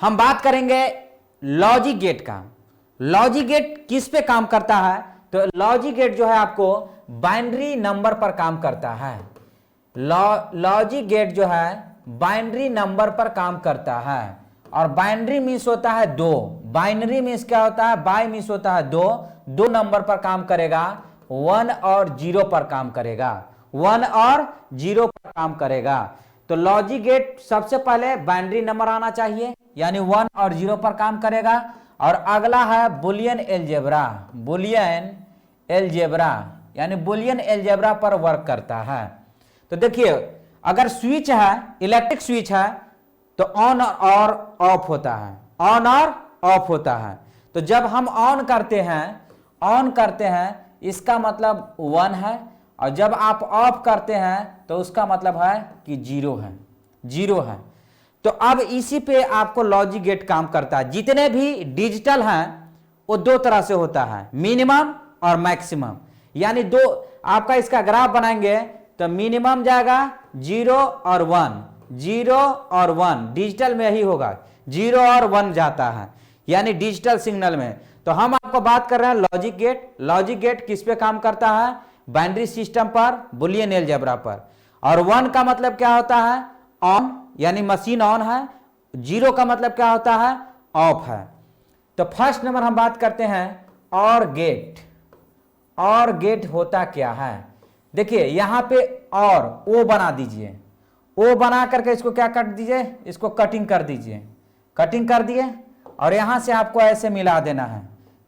हम बात करेंगे लॉजिक गेट का। लॉजिक गेट किस पे काम करता है? तो लॉजिक गेट जो है आपको बाइनरी नंबर पर काम करता है। लॉजिक गेट जो है बाइनरी नंबर पर काम करता है। और बाइनरी मीन्स होता है दो। बाइनरी मीन्स क्या होता है? बाय मीन्स होता है दो। दो नंबर पर काम करेगा, 1 और 0 पर काम करेगा, 1 और 0 पर काम करेगा। तो लॉजिक गेट सबसे पहले बाइनरी नंबर आना चाहिए, यानी 1 और 0 पर काम करेगा। और अगला है बुलियन अलजेब्रा। बुलियन अलजेब्रा यानी बुलियन अलजेब्रा पर वर्क करता है। तो देखिए, अगर स्विच है, इलेक्ट्रिक स्विच है, तो ऑन और ऑफ होता है, ऑन और ऑफ होता है। तो जब हम ऑन करते हैं इसका मतलब 1 है, और जब आप ऑफ करते हैं तो उसका मतलब है कि 0 है, 0 है। तो अब इसी पे आपको लॉजिक गेट काम करता है। जितने भी डिजिटल हैं वो दो तरह से होता है, मिनिमम और मैक्सिमम। यानी दो, आपका इसका ग्राफ बनाएंगे तो मिनिमम जाएगा 0 और 1, 0 और 1 डिजिटल में ही होगा, 0 और 1 जाता है, यानी डिजिटल सिग्नल में। तो हम आपको बात कर रहे हैं लॉजिक गेट। लॉजिक गेट किस पे काम करता है? बाइनरी सिस्टम पर, बुलियन अलजेब्रा पर। और 1 का मतलब क्या होता है? ऑन, यानी मशीन ऑन है। 0 का मतलब क्या होता है? ऑफ है। तो फर्स्ट नंबर हम बात करते हैं और गेट। और गेट होता क्या है? देखिए यहां पे और ओ बना दीजिए, ओ बना करके इसको क्या कर दीजिए? इसको कटिंग कर दीजिए, कटिंग कर दिए, और यहां से आपको ऐसे मिला देना है।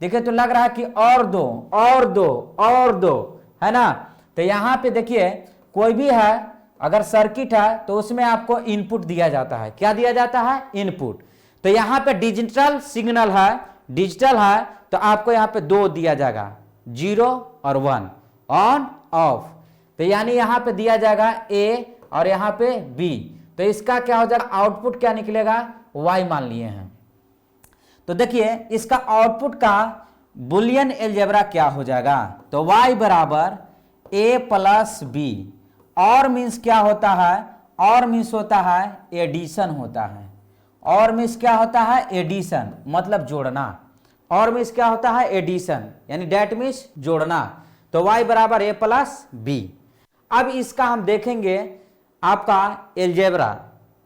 देखिए तो लग रहा है कि और दो और दो और दो, है ना? तो यहां पे देखिए कोई भी है, अगर सर्किट है तो उसमें आपको इनपुट दिया जाता है। क्या दिया जाता है? इनपुट। तो यहां पे डिजिटल सिग्नल है, डिजिटल है, तो आपको यहां पे दो दिया जाएगा, 0 और 1, ऑन ऑफ। तो यानी यहां पे दिया जाएगा ए और यहां पे बी। तो इसका क्या हो जाएगा? आउटपुट क्या निकलेगा? y मान लिए हैं। तो देखिए इसका आउटपुट का बुलियन अलजेब्रा क्या हो जाएगा? तो y बराबर a प्लस बी। और मीन्स क्या होता है? और मीन्स होता है एडिशन होता है। और मीन्स क्या होता है? एडिशन, मतलब जोड़ना। और मीन्स क्या होता है? एडिशन, यानी डेट मीन्स जोड़ना। तो y बराबर a प्लस बी। अब इसका हम देखेंगे आपका अलजेब्रा,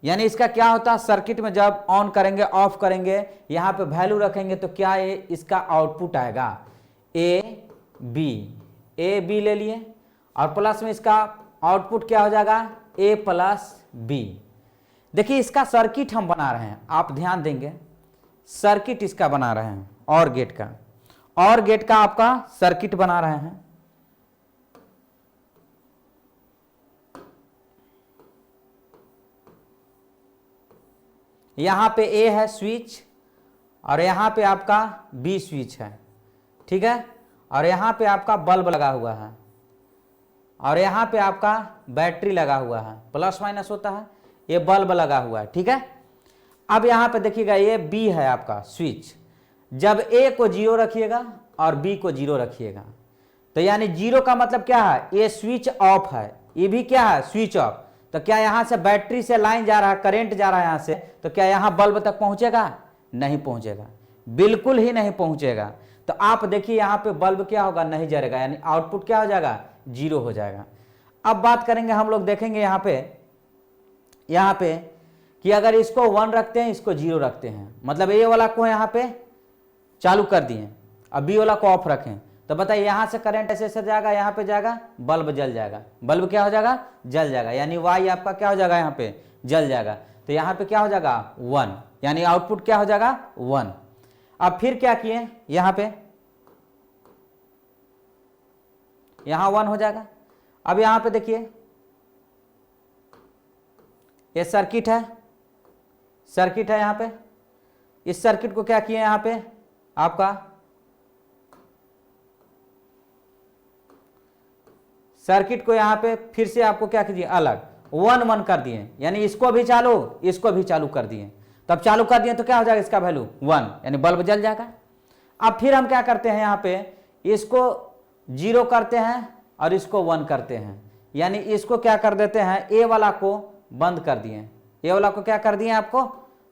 यानी इसका क्या होता है? सर्किट में जब ऑन करेंगे, ऑफ करेंगे, यहां पे वैल्यू रखेंगे तो क्या है? इसका आउटपुट आएगा ए बी ले लिए, और प्लस में इसका आउटपुट क्या हो जाएगा? ए प्लस बी। देखिए इसका सर्किट हम बना रहे हैं, आप ध्यान देंगे, सर्किट इसका बना रहे हैं और गेट का, और गेट का आपका सर्किट बना रहे हैं। यहां पे ए है स्विच, और यहां पे आपका बी स्विच है, ठीक है। और यहां पे आपका बल्ब लगा हुआ है, और यहां पे आपका बैटरी लगा हुआ है, प्लस माइनस होता है, ये बल्ब लगा हुआ है, ठीक है। अब यहां पे देखिएगा ये बी है आपका स्विच। जब ए को 0 रखिएगा और बी को 0 रखिएगा, तो यानी 0 का मतलब क्या है? ये स्विच ऑफ है, ये भी क्या है? Switch off. तो क्या यहां से बैटरी से लाइन जा रहा है, करंट जा रहा है यहां से, तो क्या यहां बल्ब तक पहुंचेगा? नहीं पहुंचेगा, बिल्कुल ही नहीं पहुंचेगा। तो आप देखिए यहां पे बल्ब क्या होगा? नहीं जलेगा, यानी आउटपुट क्या हो जाएगा? 0 हो जाएगा। अब बात करेंगे हम लोग, देखेंगे यहां पे कि अगर इसको 1 रखते हैं, इसको 0 रखते हैं, मतलब ए वाला को यहां पे चालू कर दिए, अब बी वाला को ऑफ रखें, तो बताइए यहां से करंट ऐसे ऐसे जाएगा, यहां पे जाएगा, बल्ब जल जाएगा। बल्ब क्या हो जाएगा? जल जाएगा, यानी वाई आपका क्या हो जाएगा? यहां पे जल जाएगा। तो यहां पे क्या हो जाएगा? 1, यानी आउटपुट क्या हो जाएगा? 1। अब फिर क्या किए? यहां 1 हो जाएगा। अब यहां पे देखिए ये सर्किट है, यहां पे। इस सर्किट को क्या किए? यहां पे आपका सर्किट को यहां पे फिर से आपको क्या कीजिए? अलग 1 कर दिए, यानी इसको भी चालू, इसको भी चालू कर दिए। तब चालू कर दिए तो क्या हो जाएगा? इसका वैल्यू 1, यानी बल्ब जल जाएगा। अब फिर हम क्या करते हैं? यहां पे इसको 0 करते हैं और इसको 1 करते हैं, यानी इसको क्या कर देते हैं? ए वाला को बंद कर दिए, ए वाला को क्या कर दिए? आपको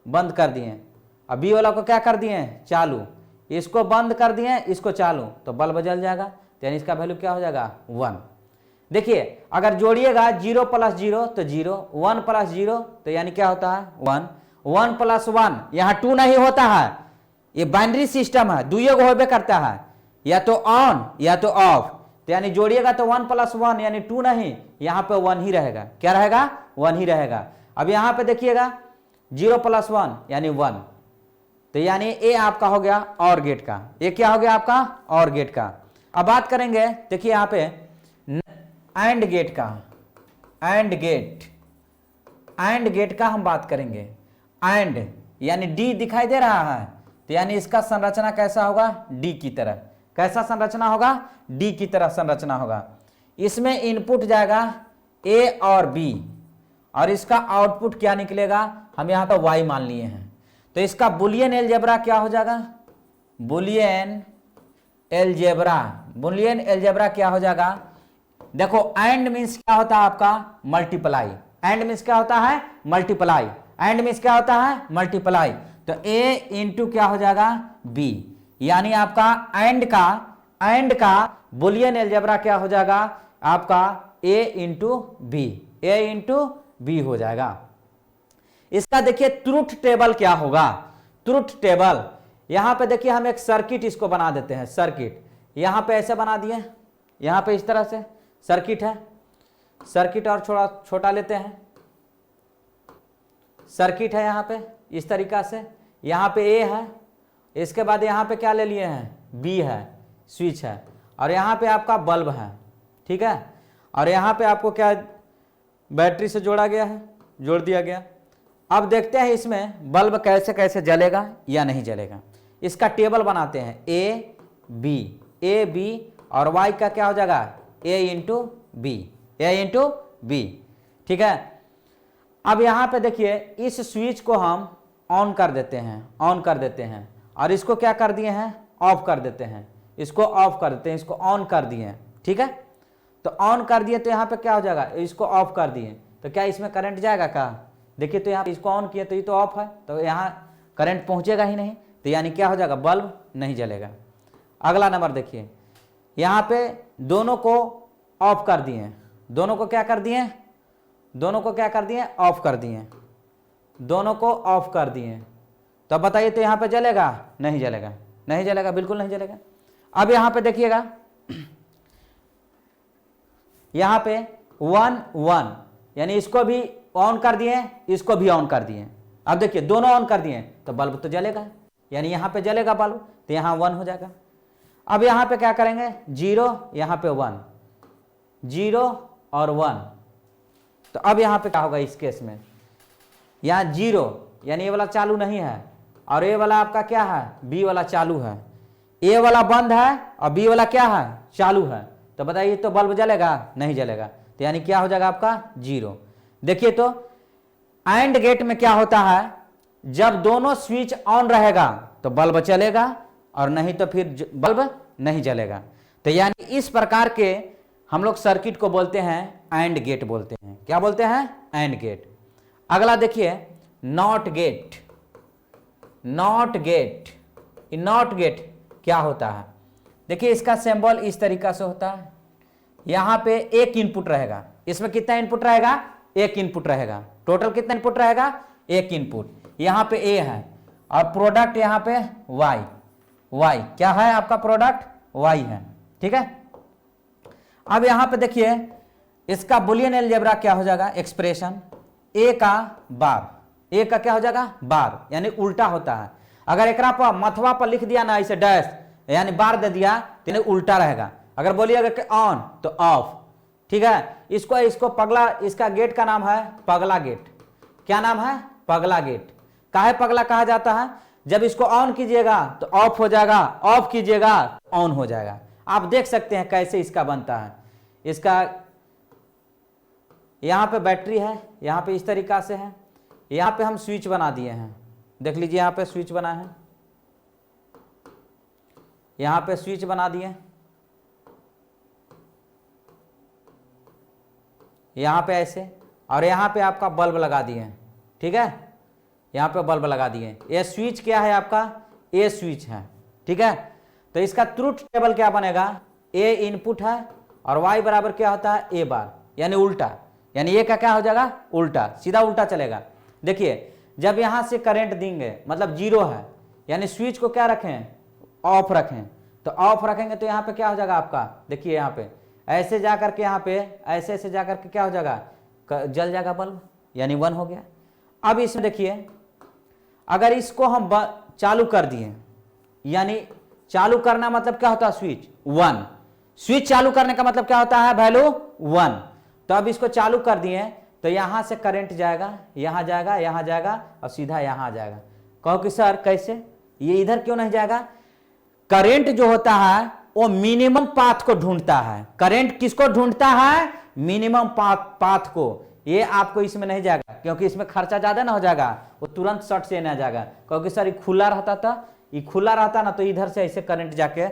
बंद कर दिए। अब बी वाला को क्या कर दिए, चालू, इसको बंद कर दिए, इसको चालू, तो बल्ब जल जाएगा। तो यानी इसका वैल्यू क्या हो जाएगा, 1। देखिए अगर जोड़िएगा 0 + 0 तो 0, 1 + 0 तो यानी क्या होता है 1, 1 + 1, यहाँ 2 नहीं होता है, ये बाइनरी सिस्टम है, दुइयो को होबे करता है, या तो ऑन या तो ऑफ। तो यानी जोड़िएगा तो 1 + 1 यानी 2 नहीं, यहाँ पे 1 ही रहेगा। क्या रहेगा, 1 ही रहेगा। अब यहाँ पे देखिएगा 0 + 1 यानी 1, तो यानी ए आपका हो गया और गेट का, ये क्या हो गया आपका और गेट का। अब बात करेंगे, देखिए यहाँ पे एंड गेट का, एंड गेट का हम बात करेंगे। एंड यानी डी दिखाई दे रहा है, तो यानी इसका संरचना कैसा होगा, डी की तरह। कैसा संरचना होगा, डी की तरह संरचना होगा। इसमें इनपुट जाएगा ए और बी, और इसका आउटपुट क्या निकलेगा, हम यहां पर वाई मान लिए हैं। तो इसका बुलियन एलजेब्रा क्या हो जाएगा, बुलियन एलजेब्रा क्या हो जाएगा। देखो एंड मीन्स क्या होता है आपका, मल्टीप्लाई। एंड मीन्स क्या होता है, मल्टीप्लाई। एंड मीन्स क्या होता है, मल्टीप्लाई। तो ए इंटू क्या हो जाएगा, बी, यानी आपका एंड का बुलियन एलजेब्रा क्या हो जाएगा आपका, ए इंटू बी हो जाएगा। इसका देखिए ट्रुथ टेबल क्या होगा, ट्रुथ टेबल। यहां पे देखिए हम एक सर्किट इसको बना देते हैं, सर्किट यहां पे ऐसे बना दिए, यहां पे इस तरह से सर्किट है, सर्किट और थोड़ा छोटा लेते हैं, सर्किट है यहां पे इस तरीका से, यहां पे ए है, इसके बाद यहां पे क्या ले लिए हैं, बी है, स्विच है, और यहां पे आपका बल्ब है, ठीक है, और यहां पे आपको क्या बैटरी से जोड़ा गया है, जोड़ दिया गया। अब देखते हैं इसमें बल्ब कैसे कैसे जलेगा या नहीं जलेगा। इसका टेबल बनाते हैं, ए बी और वाई का क्या हो जाएगा, ए इंटू बी, ठीक है। अब यहां पे देखिए इस स्विच को हम ऑन कर देते हैं, और इसको क्या कर दिए हैं, ऑफ कर देते हैं, इसको ऑफ कर देते हैं, इसको ऑन कर दिए हैं, ठीक है। तो ऑन कर दिए तो यहाँ पे क्या हो जाएगा, इसको ऑफ कर दिए तो क्या इसमें करंट जाएगा क्या, देखिए तो यहाँ इसको ऑन किया तो ये तो ऑफ है, तो यहाँ करंट पहुंचेगा ही नहीं, तो यानी क्या हो जाएगा, बल्ब नहीं जलेगा। अगला नंबर देखिए, यहाँ पे दोनों को ऑफ कर दिए, दोनों को क्या कर दिए, ऑफ कर दिए, दोनों को ऑफ कर दिए। तो बताइए तो यहाँ पे जलेगा, नहीं जलेगा, बिल्कुल नहीं जलेगा। अब यहाँ पे देखिएगा, यहाँ पे 1 यानी इसको भी ऑन कर दिए, इसको भी ऑन कर दिए। अब देखिए दोनों ऑन कर दिए तो बल्ब तो जलेगा, यानी यहाँ पे जलेगा बल्ब, तो यहाँ 1 हो जाएगा। अब यहाँ पे क्या करेंगे, 0 यहाँ पे 1, 0 और 1। तो अब यहाँ पे क्या होगा इस केस में, यहाँ 0 यानी ये वाला चालू नहीं है, और ये वाला आपका क्या है, बी वाला चालू है, ए वाला बंद है और बी वाला क्या है, चालू है। तो बताइए तो बल्ब जलेगा, नहीं जलेगा, तो यानी क्या हो जाएगा आपका 0। देखिए तो एंड गेट में क्या होता है, जब दोनों स्विच ऑन रहेगा तो बल्ब चलेगा, और नहीं तो फिर बल्ब नहीं जलेगा। तो यानी इस प्रकार के हम लोग सर्किट को बोलते हैं एंड गेट बोलते हैं। क्या बोलते हैं, एंड गेट। अगला देखिए नॉट गेट। नॉट गेट क्या होता है, देखिए इसका सिंबल इस तरीका से होता है। यहां पे एक इनपुट रहेगा, इसमें कितना इनपुट रहेगा, एक इनपुट रहेगा। टोटल कितना इनपुट रहेगा, एक इनपुट। यहां पे ए है और प्रोडक्ट यहां पे वाई क्या है आपका, प्रोडक्ट वाई है, ठीक है। अब यहां पे देखिए इसका बुलियन अलजेब्रा क्या हो जाएगा, एक्सप्रेशन ए का बार, ए का क्या हो जाएगा, बार, यानी उल्टा होता है। अगर एकरा पर मथवा पर लिख दिया ना ऐसे डैश, यानी बार दे दिया तो यानी उल्टा रहेगा। अगर बोलिएगा कि ऑन तो ऑफ, ठीक है। इसको पगला, इसका गेट का नाम है पगला गेट। क्या नाम है, पगला गेट। काहे पगला कहा जाता है, जब इसको ऑन कीजिएगा तो ऑफ हो जाएगा, ऑफ कीजिएगा ऑन हो जाएगा। आप देख सकते हैं कैसे इसका बनता है। इसका यहां पे बैटरी है, यहां पे इस तरीका से है, यहां पे हम स्विच बना दिए हैं, देख लीजिए यहां पे स्विच बना है, यहां पे स्विच बना दिए, यहां पे ऐसे, और यहां पे आपका बल्ब लगा दिए, ठीक है। यहाँ पे बल्ब लगा दिए। ये स्विच क्या है आपका, ए स्विच है, ठीक है। तो इसका ट्रुथ टेबल क्या बनेगा, ए इनपुट है और वाई बराबर क्या होता है, ए बार, यानी उल्टा, यानी ये का क्या हो जाएगा, उल्टा, सीधा उल्टा चलेगा। देखिए जब यहां से करंट देंगे मतलब जीरो है, यानी स्विच को क्या रखें, ऑफ रखें, तो ऑफ रखेंगे तो यहाँ पे क्या हो जाएगा आपका, देखिए यहाँ पे ऐसे जा करके यहाँ पे ऐसे ऐसे जा करके क्या हो जाएगा, जल जाएगा बल्ब, यानी 1 हो गया। अब इसमें देखिए अगर इसको हम चालू कर दिए, यानी चालू करना मतलब क्या होता है, स्विच 1, स्विच चालू करने का मतलब क्या होता है, वैल्यू 1। तो अब इसको चालू कर दिए तो यहां से करंट जाएगा, यहां जाएगा, यहां जाएगा और सीधा यहां आ जाएगा। कहो कि सर कैसे, ये इधर क्यों नहीं जाएगा, करंट जो होता है वो मिनिमम पाथ को ढूंढता है। करंट किसको ढूंढता है, मिनिमम पाथ को। ये आपको इसमें नहीं जाएगा क्योंकि इसमें खर्चा ज्यादा ना हो जाएगा, वो तुरंत शॉर्ट से ना जाएगा। क्योंकि सर ये खुला रहता था, ये खुला रहता ना तो इधर से ऐसे करंट जाके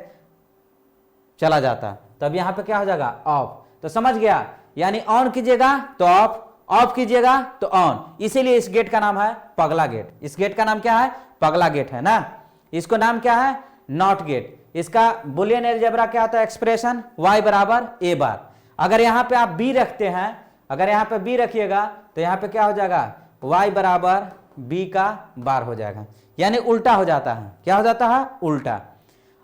चला जाता, तब यहां पे क्या हो जाएगा, ऑफ। तो समझ गया, यानी ऑन कीजिएगा तो ऑफ, ऑफ कीजिएगा तो ऑन। इसीलिए इस गेट का नाम है पगला गेट। इस गेट का नाम क्या है, पगला गेट है ना। इसको नाम क्या है, नॉट गेट। इसका बुलियन अलजेब्रा क्या होता है, एक्सप्रेशन y बराबर a बार। अगर यहां पे आप b रखते हैं, अगर यहां पे b रखिएगा तो यहां पे क्या हो जाएगा, y बराबर b का बार हो जाएगा, यानी उल्टा हो जाता है। क्या हो जाता है, उल्टा।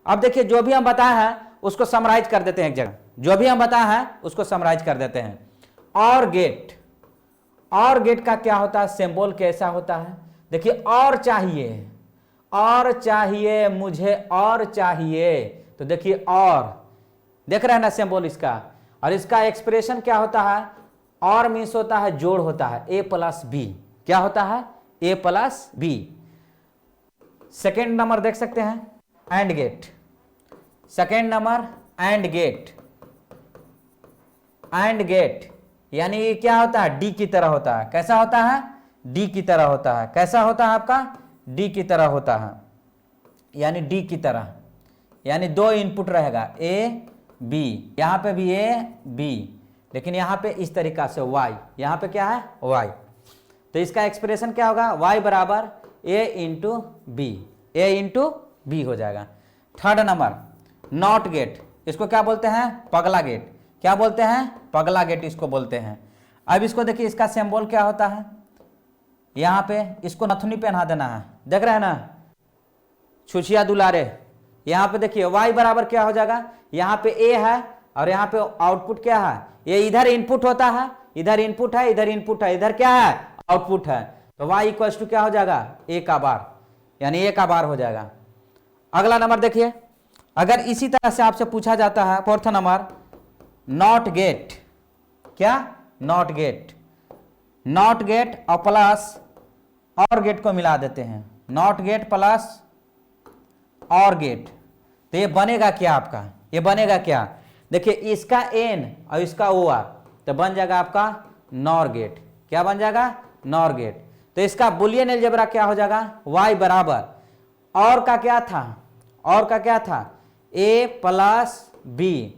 अब देखिए जो भी हम बताए हैं उसको समराइज कर देते हैं एक जगह, जो भी हम बताए हैं उसको समराइज कर देते हैं। और गेट, और गेट का क्या होता है, सिंबल कैसा होता है, देखिए और चाहिए, और चाहिए मुझे, और चाहिए, तो देखिए और, देख रहे हैं ना सिंबल इसका। और इसका एक्सप्रेशन क्या होता है, और मीन्स होता है जोड़ होता है, a प्लस बी। क्या होता है, a plus B. Second number देख सकते हैं, and gate. Second number and gate, and gate यानी ये क्या होता है, डी की तरह होता है। कैसा होता है, डी की तरह होता है। कैसा होता है आपका, डी की तरह होता है, यानी डी की तरह, यानी 2 इनपुट रहेगा ए बी, यहां पे भी ए बी, लेकिन यहां पे इस तरीका से वाई, यहां पे क्या है, वाई। तो इसका एक्सप्रेशन क्या होगा, वाई बराबर ए इंटू बी, ए इंटू बी हो जाएगा। थर्ड नंबर नॉट गेट, इसको क्या बोलते हैं, पगला गेट। क्या बोलते हैं, पगला गेट इसको बोलते हैं। अब इसको देखिए, इसका सिंबल क्या होता है, यहां पे इसको नथुनी पहना देना है, देख रहे हैं ना, छुछिया दुलारे। यहां पे देखिए y बराबर क्या हो जाएगा, यहां पे a है और यहां पे आउटपुट क्या है, ये इधर इनपुट होता है, इधर इनपुट है, इधर इनपुट है, इधर क्या है, आउटपुट है। तो y इक्वल टू क्या हो जाएगा, a का बार, यानी a का बार हो जाएगा। अगला नंबर देखिए, अगर इसी तरह से आपसे पूछा जाता है, फोर्थ नंबर नॉट गेट। क्या, नॉट गेट, नॉट गेट और प्लस और गेट को मिला देते हैं, नॉट गेट प्लस और गेट, तो ये बनेगा क्या आपका, ये बनेगा क्या, देखिए इसका एन और इसका ओ आर, तो बन जाएगा आपका नॉर गेट। क्या बन जाएगा, नॉर गेट। तो इसका बुलियन अलजेब्रा क्या हो जाएगा, y बराबर और का क्या था, और का क्या था, a प्लस बी।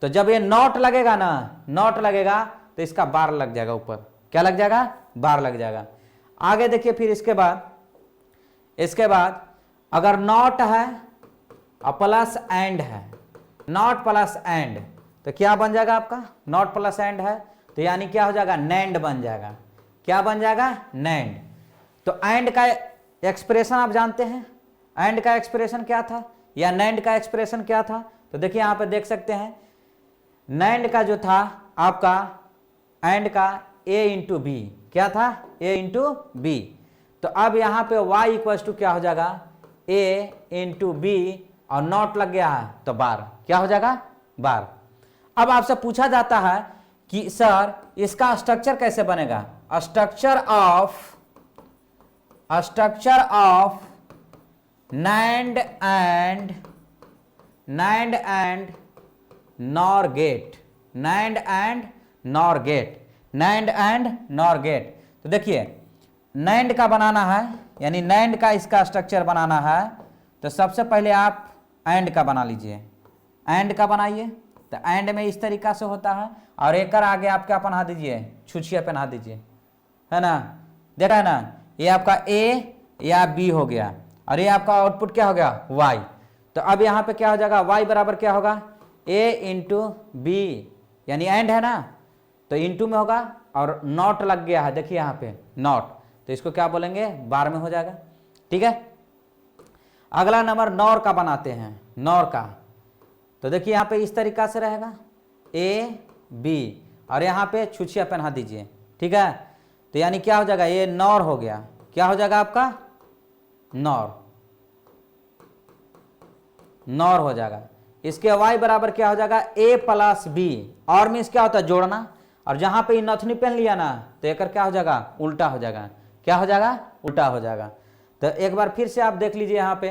तो जब ये नॉट लगेगा ना, नॉट लगेगा तो इसका बार लग जाएगा ऊपर। क्या लग जाएगा, बार लग जाएगा। आगे देखिए फिर इसके बाद अगर नॉट है और प्लस एंड है, नॉट प्लस एंड, तो क्या बन जाएगा आपका, नॉट प्लस एंड है तो यानी क्या हो जाएगा, नैंड बन जाएगा। क्या बन जाएगा, नैंड। तो एंड का एक्सप्रेशन आप जानते हैं, एंड का एक्सप्रेशन क्या था या नैंड का एक्सप्रेशन क्या था, तो देखिए यहां पे देख सकते हैं, नैंड का जो था आपका, एंड का a इंटू बी, क्या था, a इंटू बी। तो अब यहां पे y इक्वल टू क्या हो जाएगा, a इंटू बी, और नॉट लग गया है तो बार, क्या हो जाएगा, बार। अब आपसे पूछा जाता है कि सर इसका स्ट्रक्चर कैसे बनेगा, structure of NAND and NOR gate, NAND and NOR gate, NAND and NOR gate. तो देखिए नैंड का बनाना है, यानी नैंड का इसका स्ट्रक्चर बनाना है, तो सबसे पहले आप एंड का बना लीजिए, एंड का बनाइए। तो एंड में इस तरीका से होता है, और एक आगे आप क्या पहना दीजिए, छुछिया पहना दीजिए, है ना, देखा है ना, ये आपका ए या बी हो गया, और ये आपका आउटपुट क्या हो गया, वाई। तो अब यहाँ पे क्या हो जाएगा, वाई बराबर क्या होगा, ए इंटू बी, यानी एंड है ना, तो इंटू में होगा, और नॉट लग गया है, देखिए यहाँ पे नॉट, तो इसको क्या बोलेंगे, बार में हो जाएगा। ठीक है, अगला नंबर नॉर का बनाते हैं, नॉर का। तो देखिए यहाँ पे इस तरीका से रहेगा, ए बी, और यहाँ पे छुछिया पहना दीजिए। ठीक है, तो यानी क्या हो जाएगा, ये नॉर हो गया, क्या हो जाएगा आपका, नॉर, नॉर हो जाएगा। इसके y बराबर क्या हो जाएगा, a प्लस बी, और मीन्स क्या होता है, जोड़ना, और जहां पे नथनी पहन लिया ना, तो एक क्या हो जाएगा, उल्टा हो जाएगा, क्या हो जाएगा, उल्टा हो जाएगा। तो एक बार फिर से आप देख लीजिए यहाँ पे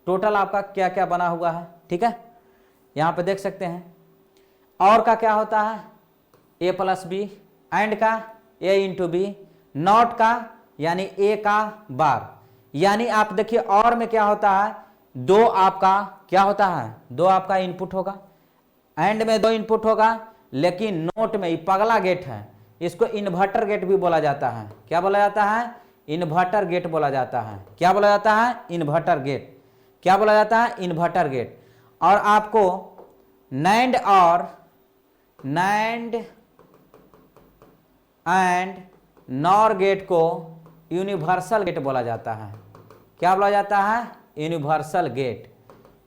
टोटल आपका क्या क्या बना हुआ है। ठीक है, यहाँ पे देख सकते हैं, और का क्या होता है, a प्लस बी, एंड का a इंटू बी, नॉट का यानी a का बार, यानी आप देखिए और में क्या होता है, दो आपका क्या होता है, दो आपका इनपुट होगा, एंड में दो इनपुट होगा, लेकिन नोट में ये पगला गेट है, इसको इन्वर्टर गेट भी बोला जाता है। क्या बोला जाता है, इन्वर्टर गेट बोला जाता है। क्या बोला जाता है, इन्वर्टर गेट। क्या बोला जाता है, इन्वर्टर गेट। और आपको नैंड और नैंड एंड नॉर गेट को यूनिवर्सल गेट बोला जाता है। क्या बोला जाता है, यूनिवर्सल गेट।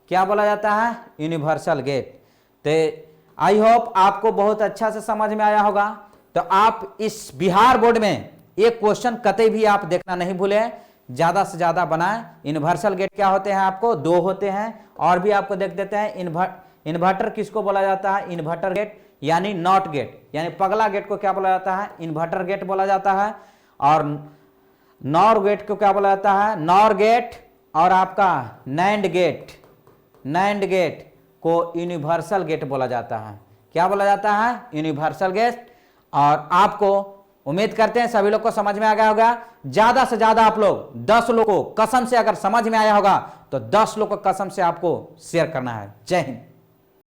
क्या बोला जाता है, यूनिवर्सल गेट। तो आई होप आपको बहुत अच्छा से समझ में आया होगा। तो आप इस बिहार बोर्ड में एक क्वेश्चन कतई भी आप देखना नहीं भूले, ज्यादा से ज्यादा बनाएं। यूनिवर्सल गेट क्या होते हैं, आपको दो होते हैं, और भी आपको देख देते हैं। इन्वर्टर किसको बोला जाता है, इन्वर्टर गेट यानी नॉट गेट, यानी पगला गेट को क्या बोला जाता है, इन्वर्टर गेट बोला जाता है। और नॉर गेट को क्या बोला जाता है, नॉर गेट। और आपका नैंड गेट, नैंड गेट को यूनिवर्सल गेट बोला जाता है। क्या बोला जाता है, यूनिवर्सल गेट। और आपको उम्मीद करते हैं सभी लोग को समझ में आ गया होगा। ज्यादा से ज्यादा आप लोग 10 लोग को कसम से अगर समझ में आया होगा तो 10 लोग को कसम से आपको शेयर करना है। जय हिंद।